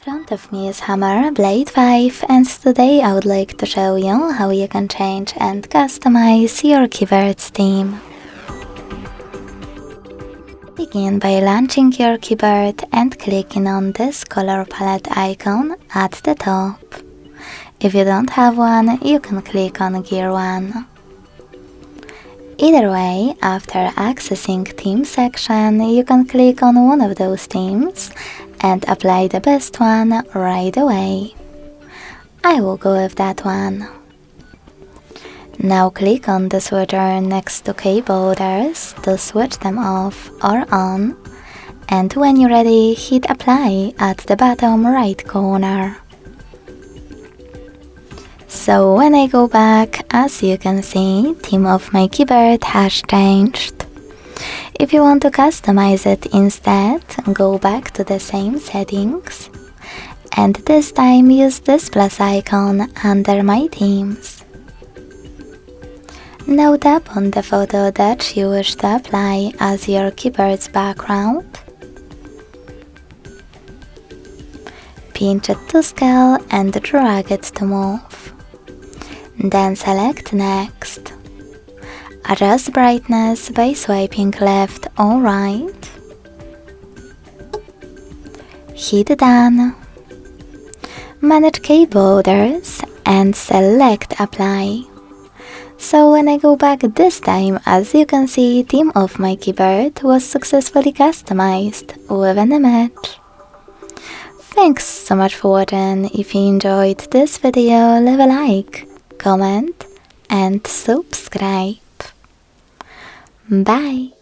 front of me is Hammer Blade 5, and today I would like to show you how you can change and customize your keyboard's theme. Begin by launching your keyboard and clicking on this color palette icon at the top. If you don't have one, you can click on Gear 1. Either way, after accessing theme section, you can click on one of those themes and apply the best one right away. I will go with that one. Now click on the switcher next to keyboarders to switch them off or on, and when you're ready, hit apply at the bottom right corner. So when I go back, as you can see, theme of my keyboard has changed. If you want to customize it instead, go back to the same settings, and this time use this plus icon under my themes. Now tap on the photo that you wish to apply as your keyboard's background. Pinch it to scale and drag it to move. Then select Next. Adjust brightness by swiping left or right. Hit Done. Manage keyboarders and select Apply. So when I go back this time, as you can see, theme of my keyboard was successfully customized with an image. Thanks so much for watching. If you enjoyed this video, leave a like, comment and subscribe. Bye!